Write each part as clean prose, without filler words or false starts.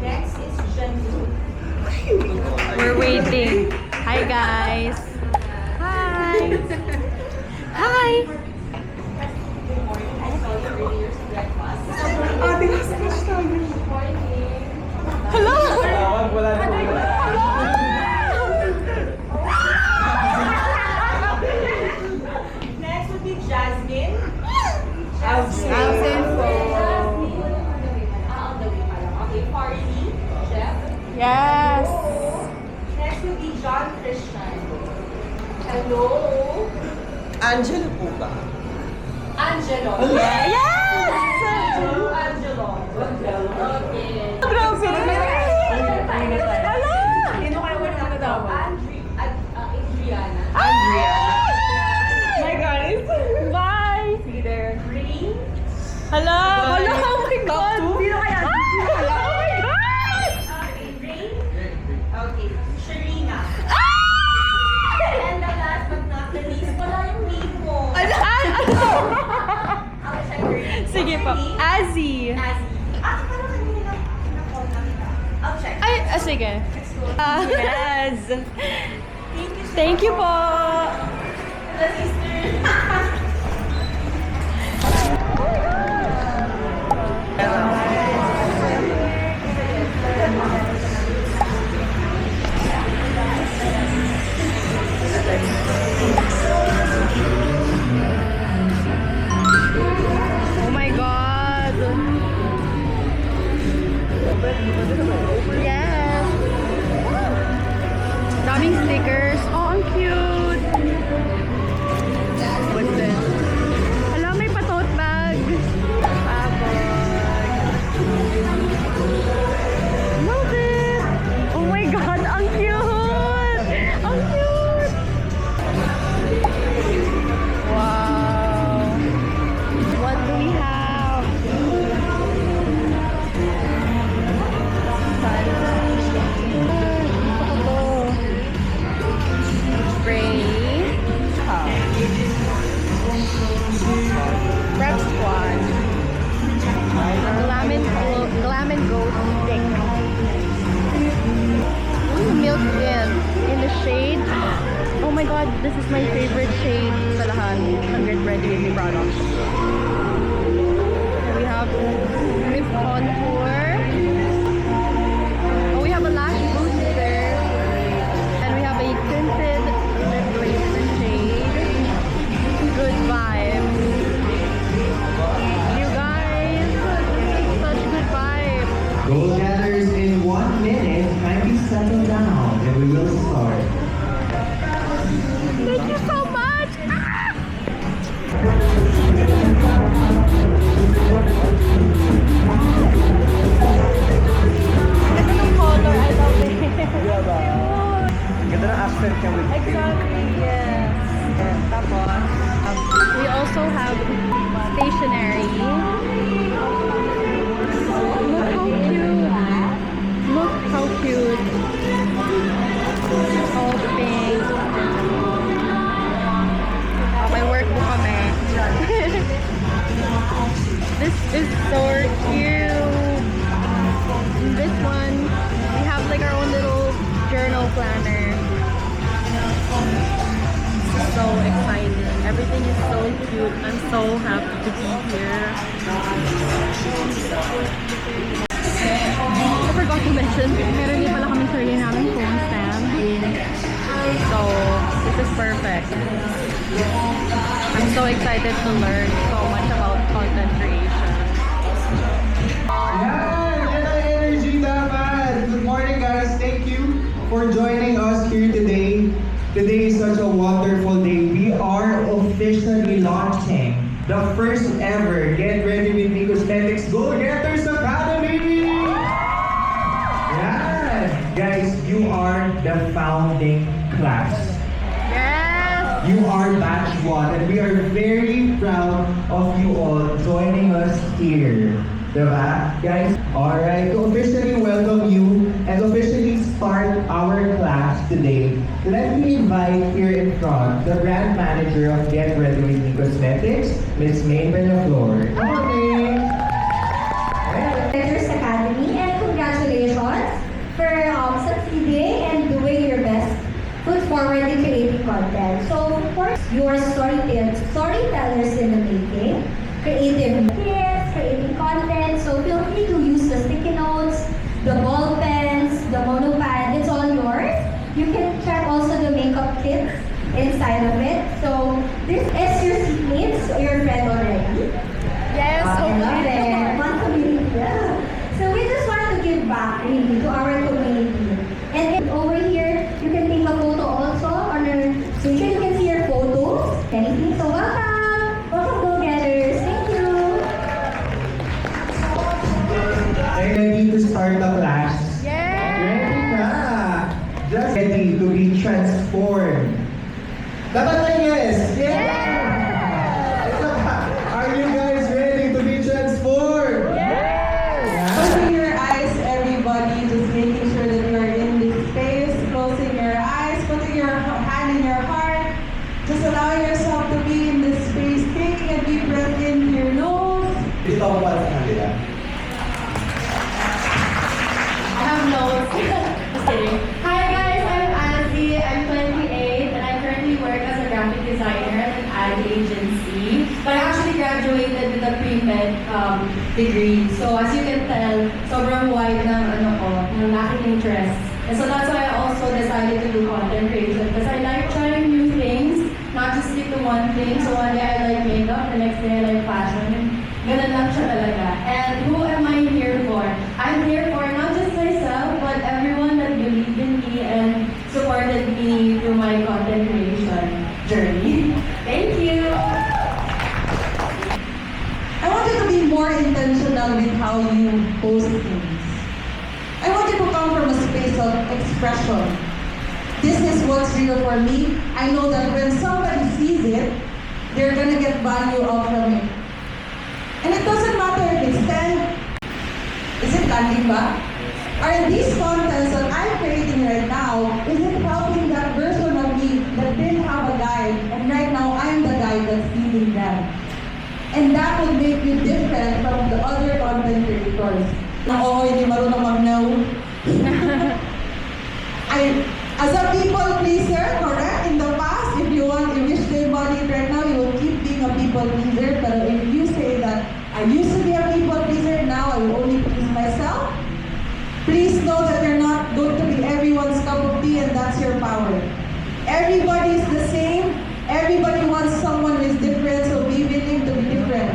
Next is Janju. We're waiting. Hi guys. Hi. Hi. Hello. Next would be Jasmine. Alvin. Okay, Farley, Jeff. Yes. Next would be John Christian. Hello. Angela po ba? Angelo. Yes. Angelo. Okay. Grabe. Hello. Sino kayo wala na daw? Adriana. My guys. Bye. See you there. Rain. Hello. Hello. Oh my God. Sino kaya? Oh my God. Rain. Okay. Sharina. And the last but not the least, wala yung name mo. Ano? I'll check your name. Sige po. Azzy. Azzy. Parang kanina na-contact kita. I'll check. Ay, sige. Yes. Thank you so Thank you po. The sister. Oh my God. Yes. Daming stickers. Oh, ang cute. What's this? Hello, may pa-tote bag. Pabag. Love it. Oh my God, ang cute. Ang cute. Wow. What do we have? Spray. Prep Squad. Glam and Go stick. Ooh, Milk in the shade. Oh my God, this is my favorite shade sa lahat ng Get Ready With Me products. We have lip contour. Oh, we have a lash booster. And we have a tinted lip glaze shade. Good vibes. You guys, such good vibes. Goal gathers in 1 minute. Kindly settle down and we will start. Thank you so much. Ah! Ito yung color, I love it. Ganda ng accent niya with Exactly, yes. Tapos, we also have stationery. Look how cute. Look how cute. All pink. May workbook kami. This is so cute. This one, we have like our own little journal planner. So exciting. Everything is so cute. I'm so happy to be here. I forgot to mention, meron din pala kami sarili namin phone stand. So, this is perfect. I'm so excited to learn so much about content creation. Yan ang energy dapat. Good morning guys. Thank you for joining us here today. Today is such a wonderful day. We are officially launching the first ever Get Ready With Me Cosmetics Goal Getters Academy! Yan! Guys, you are the founding class. Yes! You are batch 1 and we are very proud of you all joining us here. Diba? Guys, alright, to officially welcome you and officially start our class today, let me invite here in front the brand manager of Get Ready With Me Cosmetics, Ms. Maine Bellaflor. Come on, Maine! succeeding and doing your best foot forward in creating content. So, of course, you are storytellers in the making, creative kids, creating content. So, feel free to use the sticky notes, the ball pens, the monopad. It's all yours. You can check also the makeup kits inside of it. So, this is your seatmates, your friend already. Yes, I love it. Fun community. Yeah. So we just want to give back really to our community. And over here, you can take a photo also on our social. You can see your photos. Anything. So welcome. Welcome go-getters. Thank you. Are you ready to start the class? Ready na! Just ready to be transformed. Dapat na yes! Are you guys ready to be transformed? Closing your eyes, everybody. Just making sure that you are in this space. Closing your eyes, putting your hand in your heart. Just allowing yourself to be in this space. Taking a deep breath in through your nose. Dito ako para sa kanila. I have notes. Just kidding. Hi guys, I'm Anzi. I'm 28 and I currently work as a graphic designer at an ad agency. But I actually graduated with a pre-med degree. So as you can tell, sobrang wide ng ng aking interests. And so that's why I also decided to do content creation because I like trying new things, not just stick to one thing. So one day I like makeup, the next day I like fashion. Ganun lang siya talaga. And who am I here for? I'm here for not just myself, but everyone that believed in me and supported me through my content creation journey. Thank you! I want you to be more intentional with how you post things. I want you to come from a space of expression. This is what's real for me. I know that when somebody sees it, they're gonna get value out from it. And it doesn't matter if it's 10, is it landing ba? Are these contents that I'm creating right now, is it helping that version of me that didn't have a guide, and right now I'm the guide that's leading them? And that would make you different from the other content creators. Na oo, hindi marunong mag-no. As a people pleaser, correct? In the past, if you wish to embody it right now, you will keep being a people pleaser. But if you say that, I used to be a people pleaser, now I will only please myself, please know that you're not going to be everyone's cup of tea and that's your power. Everybody's the same. Everybody wants someone who is different, so be willing to be different.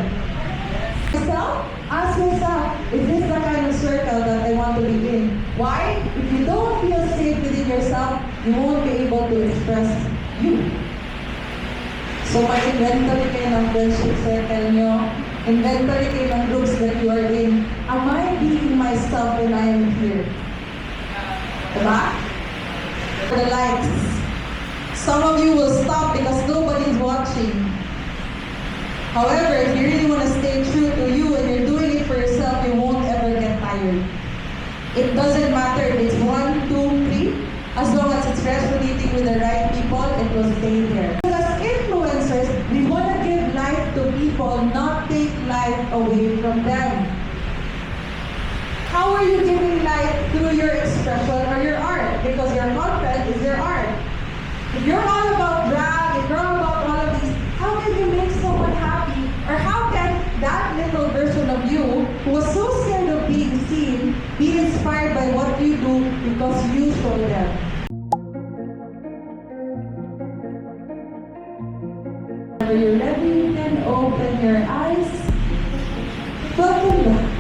Ask yourself, is this the kind of circle that I want to be in? Why? If you don't feel safe within yourself, you won't be able to express you. So mag-inventory kayo ng friendship circle nyo, inventory kayo ng groups that you are in. Am I being myself when I am here? Diba? For the likes. Some of you will stop because nobody's watching. However, if you really want to stay true to you and you're doing it for yourself, you won't ever get tired. It doesn't matter if it's 1, 2, 3. As long as it's resonating with the right people, it will stay there. As influencers, we want to give life to people, not take life away from them. How are you giving life through your expression or your art? Because your content is your art. If you're all about drag, if you're all about all of these, how can you make someone happy? Or how can that little version of you, who was so scared of being seen, be inspired by what you do because you show them? Whenever you're ready, you can open your eyes. Welcome back.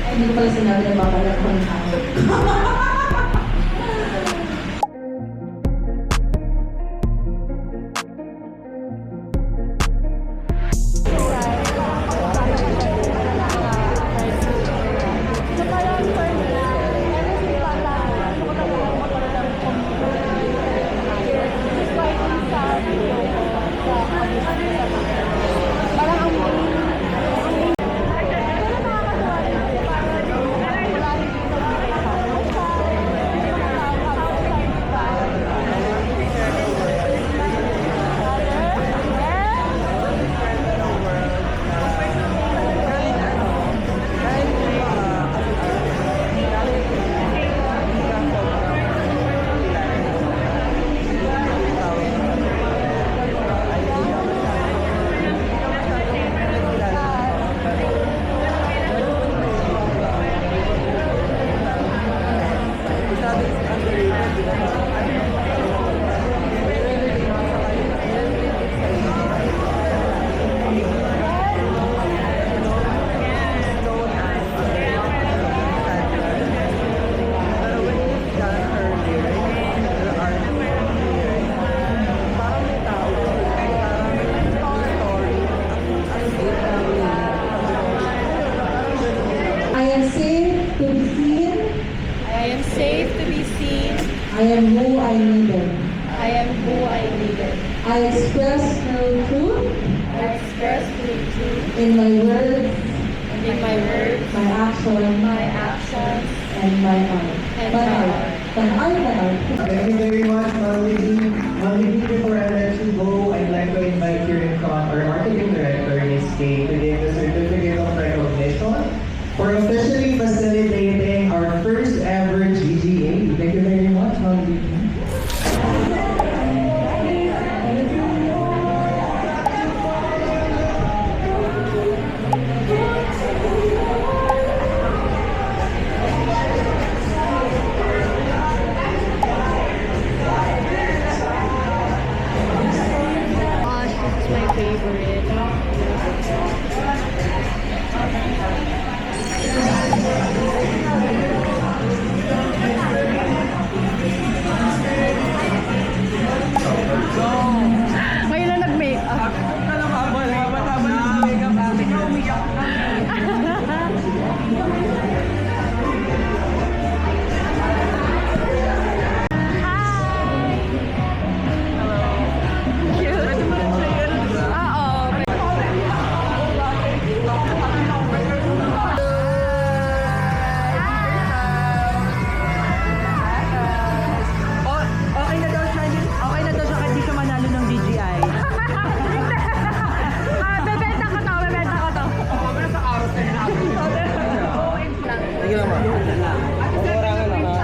Ay, hindi ko pala sinabi na babalag ko ng tao. I am who I needed. I am who I needed. I express no truth I express the truth in my words, in my words, my actions, my actions, and my heart. and My my heart. heart. My heart. Thank you very much, Malini. Malini, before I let you go, I'd like to invite your our marketing director, Ms. Kay, to give the certificate of recognition for officially facilitating our first ever GGA. Thank you very much, Malini. Gosh, this is my favorite. Ngayon lang nag-makeup. Okay na daw siya kahit di siya manalo ng DGI. Bebenta ko to, bebenta ko to. Sige lang, ma. Kukurangan lang, ha?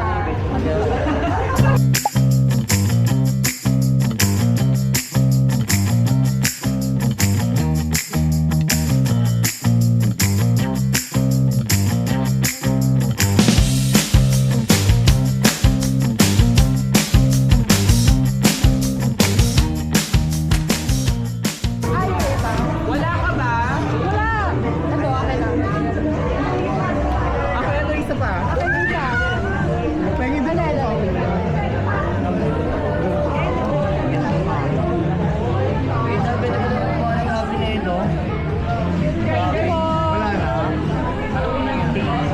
Wala ka ba? Wala! Ito, akin lang. Ako na isa pa. Akin lang siya. Pwede ba Ano, ano? Wait, sabi na ba naman kung anong happy na ito? Thank you po. Wala na.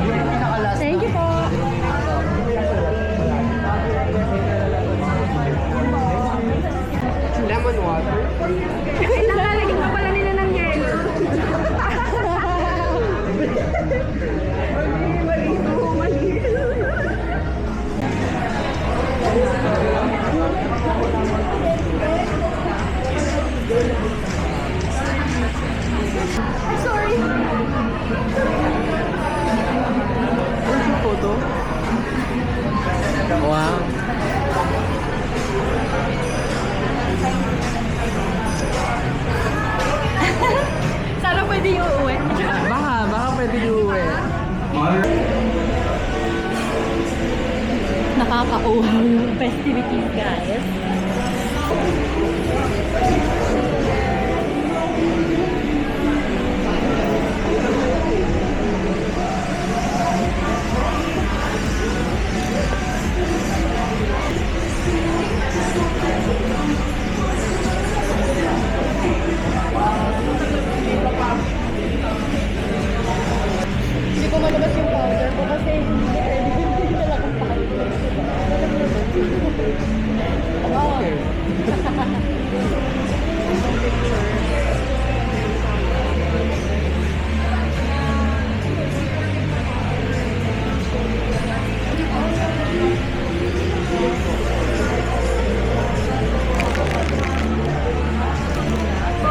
Yung pinaka-last Thank you po. lemon water. Nakalagyan pa pala nila ng yelo. I'm sorry. Where's your photo? Wow. Sana pwede yung uuwi. Baka pwede iuwi. Nakaka-uhaw yung festivities, guys. Hindi ko malabas yung powder ko kasi hindi ready na lang akong Wow.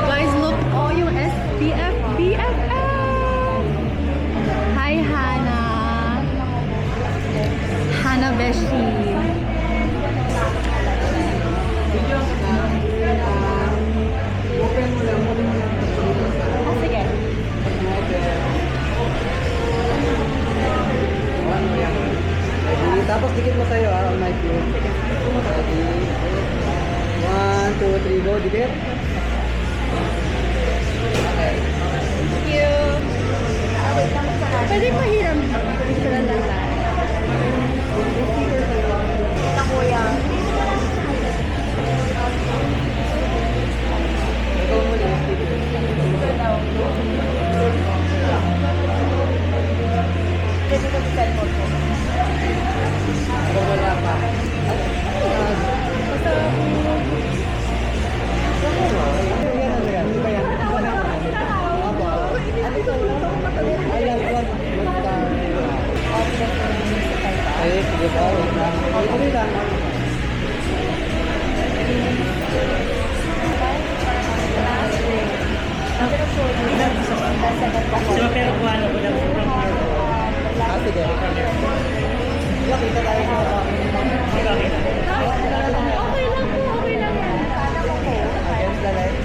Guys, look, oh, yung SPF BFF. Hi, Hannah. Hannah Beshi. Ah, sige. Tapos dikit mo sa'yo, on my cue. Ready? 1, 2, 3, go. Dikit. Okay. Thank you. Pwede pahiram. Gusto lang lang tayo. Ito, kuya. Ikaw muli. Pwede ko sa cellphone ko. Ikaw wala pa. Okay lang. Pero kung ano ko lang Ah, sige. Kita tayo sa... Okay lang po, okay lang yan. Against the light.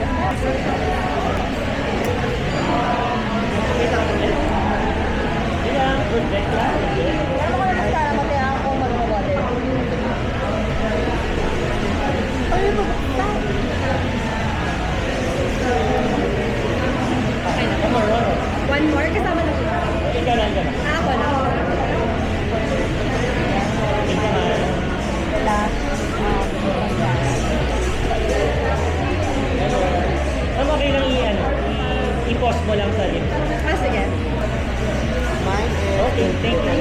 good break lang. Ano ko naman sana pati ako mag-water? Ay, Okay na, one more. one more kasama na po. Ikaw lang dyan. Ako na. Okay lang i-post mo lang sa link. Ah, sige. Mine is... Okay, thank you.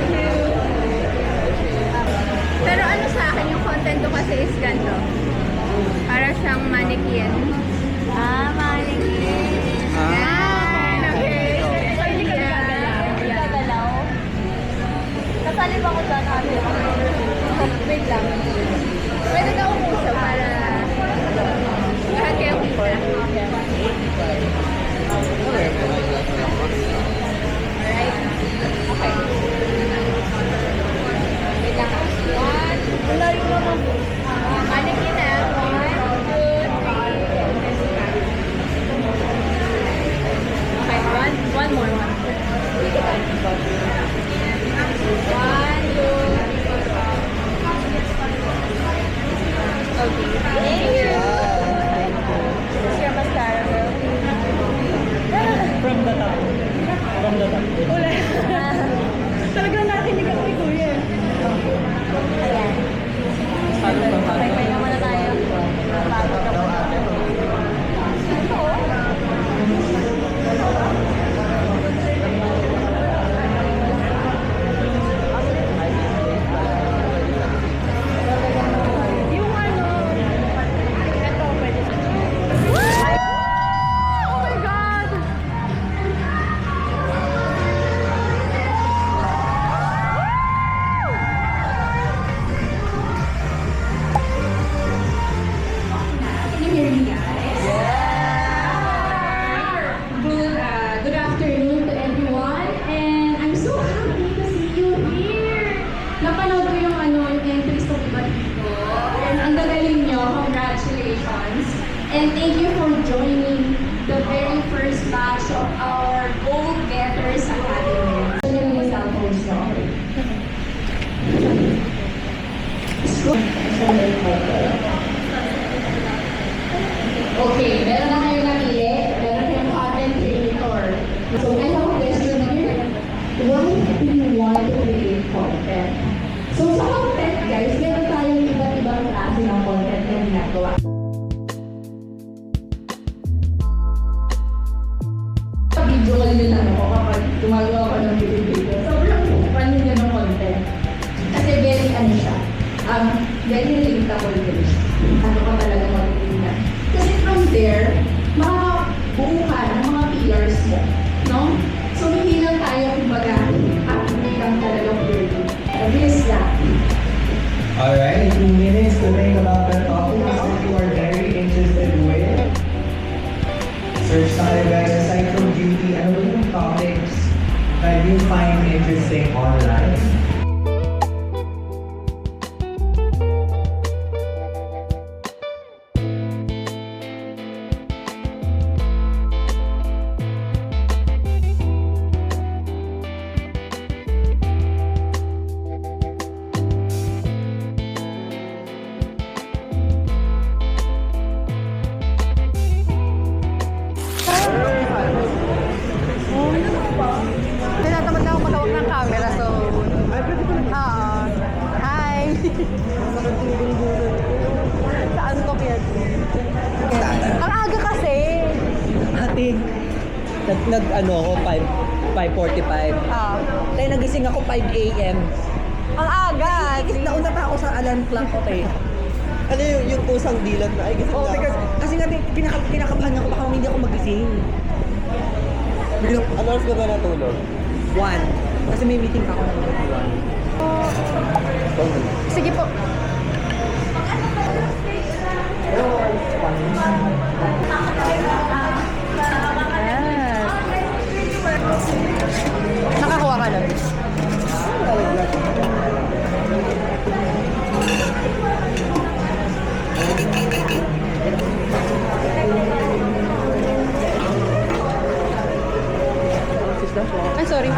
Pero ano sa akin yung content ko kasi is ganito. Para siyang mannequin. Ah, mannequin. Ah, okay. So, hindi ka gagalaw. Kasali ba ko dyan ate? Wait lang. Pwede ka umuso para lahat kayo kita. Alright. Okay. Wait lang. One. Wala yung naman. Mannequin na. 1, 2, 3. Okay, one more. Dito ba? 1, 2, 3. Okay. Thank you. This is your mascara, girl. From the top. From the top. Wala. Talagang nakinig ako kay Kuya. Ayan. Okay, pahinga muna tayo. Bago ka muna. Ito. Yung ano, ito pwede. Oh my God! Can you hear me, guys? Good afternoon to everyone, and I'm so happy to see you here. Napanood ko yung yung entries ng iba dito, and ang gagaling nyo, congratulations. And thank you for joining the very first batch of our Gold Getters Academy. So, yun yung cellphones nyo. Okay, meron na kayong napili. Meron kayong content creator. So, I have a question here. Why do you want to create content? So, sa content, guys, meron tayong iba't ibang klase ng content na ginagawa. Visual din ako kapag gumagawa ko ng video. Sobrang fun niya ng content. Kasi very siya. Very relatable din siya. Ano ka talaga magtitingnan. Kasi from there, makakabuo ka ng mga pillars mo. No? So, hindi lang tayo, kumbaga, hindi lang talagang building. Mabilis lang. Alright, 2 minutes to think about the topics that you are very interested with. Search na kayo guys, aside from beauty, ano ba yung topics that you find interesting online? Tinatamad na ako matawag ng camera, so... Hi! Saan ko kaya? Ang aga kasi! Ate, nag-ano ako, 5:45. Kaya nagising ako 5 a.m. Ang aga! Nauna pa ako sa alarm clock ko, te. Ano yung pusang dilat na, ay gising na ako. Kasi nga, kinakabahan ako, baka hindi ako magising. Ano oras ka ba natulog? 1. Kasi may meeting pa ako ng 1. Sige po. Yes. Nakakuha ka na. Ay, sorry.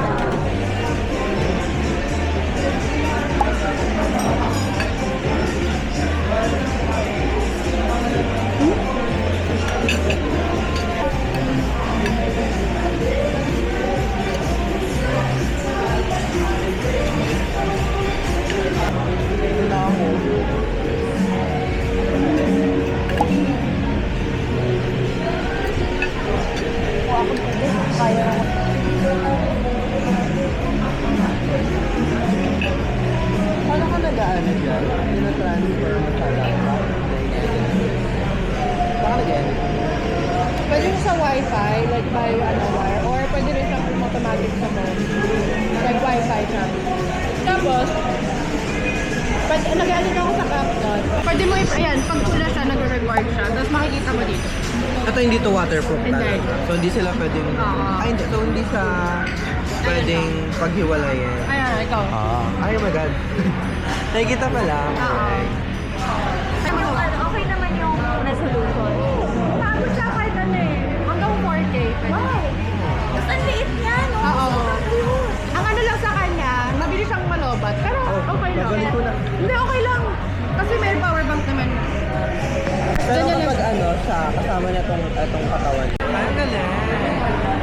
Paano ka nag-ano dyan? Tina-transfer mo sa laptop? Saan ka nag-edit? Pwede rin sa wifi, like by wire, or pwede rin siyang automatic sa phone. Like wifi siya. Tapos, pwede, nag-edit ako sa CapCut. Pwede mo, ayan, pag pula siya, nag-record siya. Tapos makikita mo dito. Ito hindi to waterproof Hindi. talaga. So hindi sila pwedeng... Oo. Hindi. So hindi siya pwedeng paghiwalayin. Ayan, ikaw. Ay, oh my God. Nakikita pala. Oo. Okay naman yung resolution. Tapos siya kahit ano eh. Hanggang 4K. Wow! Tapos ang liit niya, no? Oo. Ang ano lang sa kanya, mabilis siyang malobat. Pero okay lang. Magaling ko na. Hindi, okay lang. Kasi may power bank naman. Pero Ganyan kapag lang. ano, siya, kasama na itong katawan. Ay, ang galing.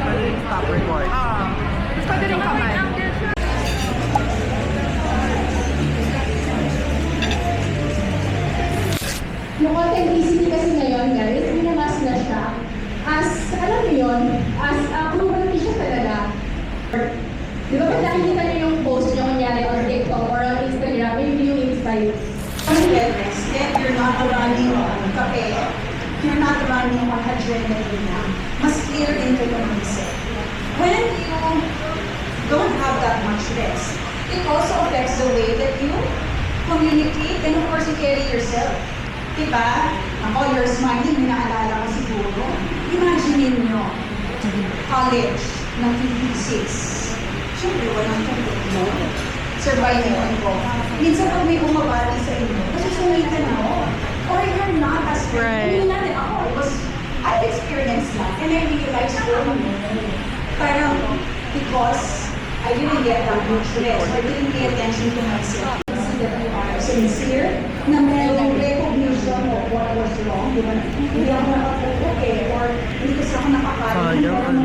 Pwede rin stop record. Tapos pwede rin kamay. Yung authenticity kasi ngayon, guys, minamas na siya. As, alam mo yun, as proven siya talaga. Di ba pag nakikita niyo yung post niyo kunyari on TikTok or on Instagram, maybe yung insight. Wellness, then you're not running on kape, you're not running on adrenaline na. Mas clear into your mindset. When you don't have that much rest, it also affects the way that you communicate and of course you carry yourself. Diba? Ako, you're smiling, may naalala ko siguro. Imagine nyo, college, ng physics. Siyempre, walang tubig, no? Surviving ko. Minsan pag may bumabati sa inyo, nasusungitan ako. Or you're not as Right. Hindi natin ako. I've experienced that and I realized parang because I didn't get that much rest, I didn't pay attention to myself. See that you are sincere, na merong recognition of what was wrong, di ba? Hindi ako nakapag-okay or hindi kasi ako nakakain. Sayang, ano,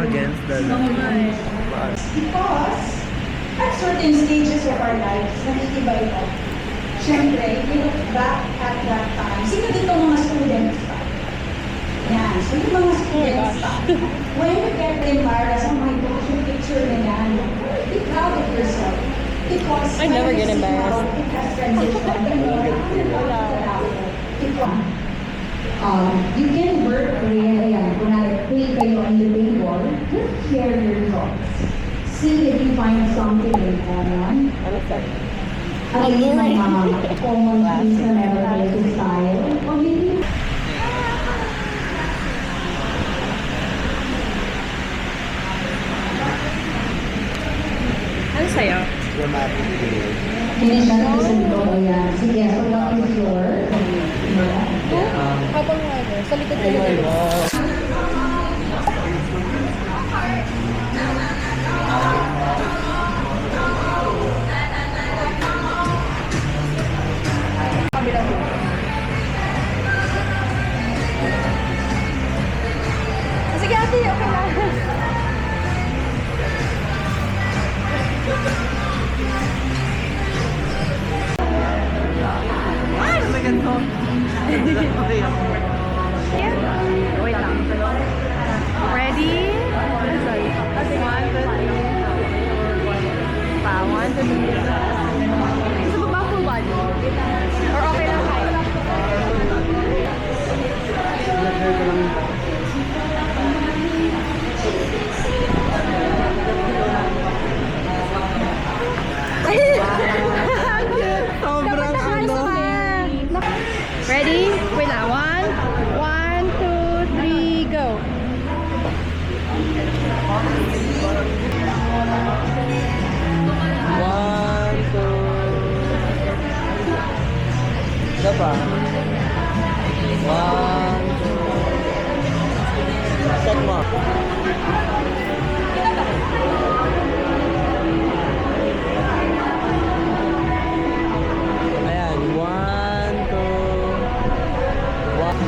against the law. Because at certain stages of our lives, nakikiba ito. Siyempre, we look back at that time. Sino dito mga students pa? Yan. So yung mga students pa, when you get embarrassed, oh my gosh, yung picture na yan, be proud of yourself. Because I never when you get see embarrassed. how it has transitioned, You can work really, kunwari, pay kayo on the table, just share your thoughts. See if you find something in common. At least mga common things na meron kayo sa style. Or maybe Ano sa'yo? Dramatic video. hindi siya nagustuhan ko yan. Sige, so what is yours? Habang ano, sa likod ko yung Sige ate, okay lang. Ay, ano ba ganito? Okay. Wait lang. Ready? Sorry. 1, 2, 3. Pa, 1, 2, 3. Gusto mo ba full body? Or okay lang kahit? Ay! Isa pa. 1, 2. Set mo. Ayan, 1, 2, 1.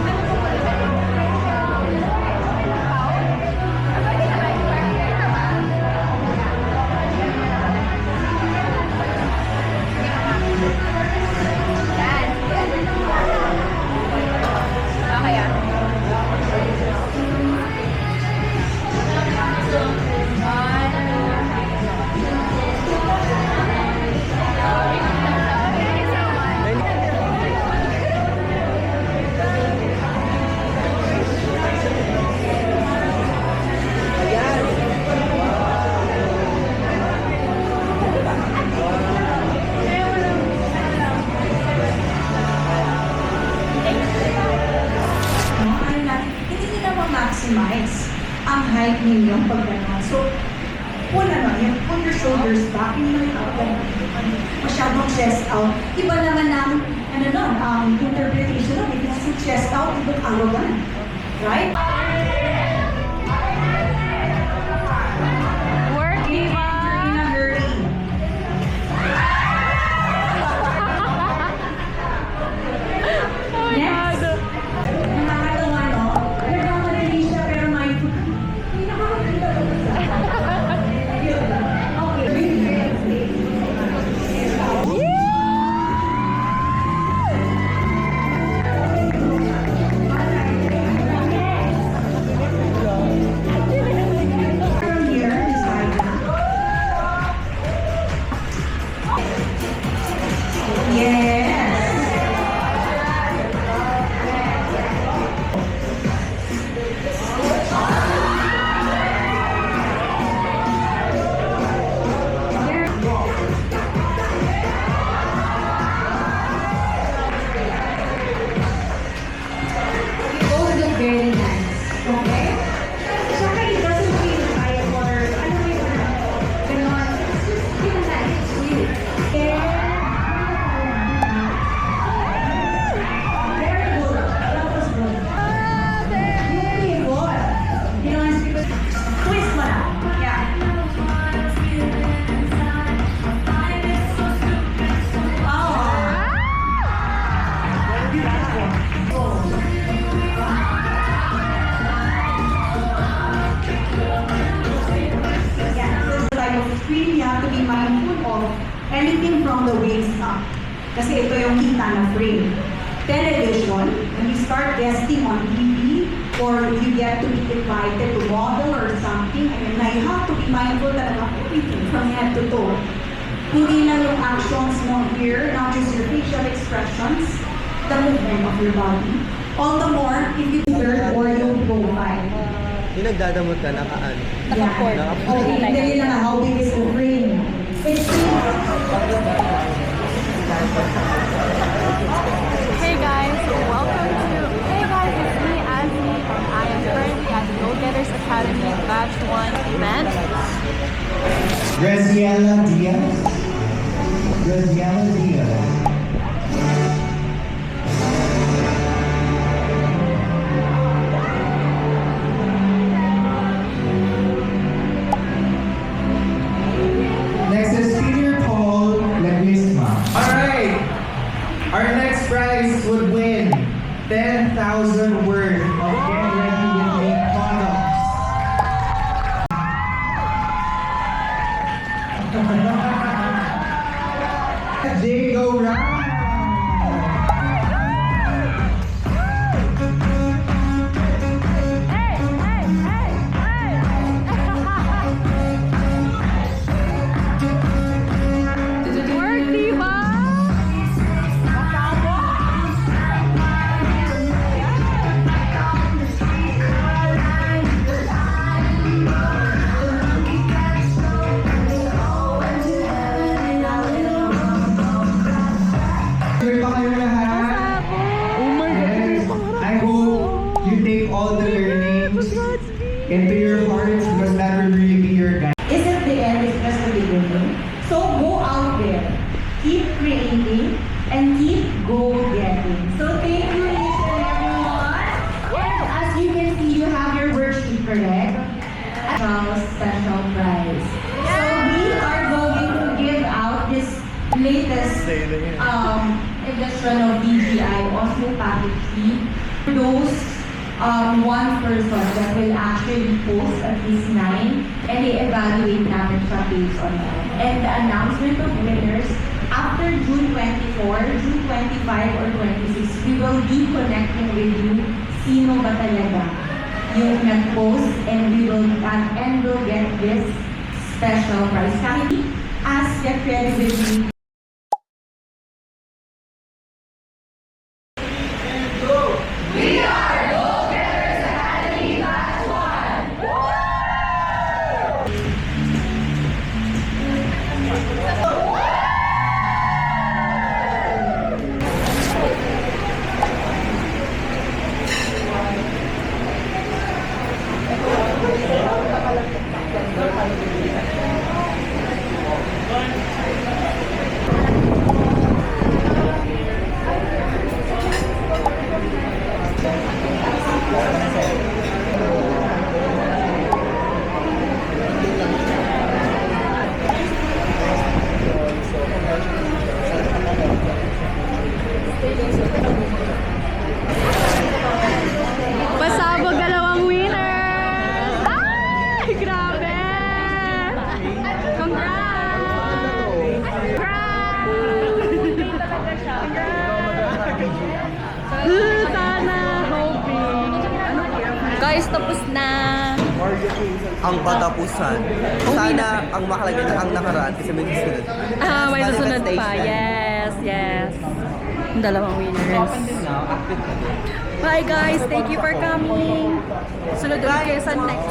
Ano natin, hindi nila ma-maximize ang height ninyong pagganon. So, pull your shoulders back, hindi naman masyadong chest out. Iba naman ang, interpretation of it. If it's chest out, it looks arrogant. Right? Work, diva! You're in a hurry. Oh my Next. God. Nakakatawa, no? Nagmamadali siya, pero mindful. Hindi nakakakita ba siya? From here, decide. Yes. Both look very nice. Okay? Tsaka it doesn't feel tight or ano mo yun, ganon. It's just feel nice. It's you. Yeah. Very good. That was good. Very good. You know, it's because twist mo na. Yeah. Yeah, this type of screen, you have to be mindful of anything from the waist up. Kasi ito yung kita na frame. Television, when you start guesting on TV, or you get to be invited to model or something, and na you have to be mindful talaga of everything from head to toe. Hindi lang yung actions mo here, not just your facial expressions, the movement of your body. All the more if you turn or you profile. Yung nagdadamot ka, nakaan. Naka-port. Okay, hindi lang how big is the frame. It's Hey guys, welcome to. Hey guys, it's me, Azmi, and I am currently at the Go Getters Academy Batch 1 event. Graciela Diaz. Graciela Diaz. Next is Peter Paul Leguisma. Alright! Our next prize would win 10,000 worth of Get Ready With Me products. They go round. Hey, hey, hey, hey! Work, diva! Tuloy pa kayo lahat. Yes. I hope you take all the learnings into your hearts because that will really be your guide. Isn't the end, it's just the beginning. So go out there, keep creating, and keep go getting. edition of BGI Osmo Package 3. Those one person that will actually post at least 9 and i-evaluate namin siya based on that. And the announcement of winners after June 24, June 25, or 26, we will be connecting with you sino ba talaga yung nag-post and we'll get this special prize. Kahit as the credibility Pasabog dalawang winners! Ay, grabe! Congrats! Sana hoping. Guys, tapos na. Ang patapusan. Sana ang makalagay na ang nakaraan kasi may susunod. May susunod pa. Yes, yes. Ang dalawang winners. Bye guys, thank you for coming. Sunod ulit kayo sa next.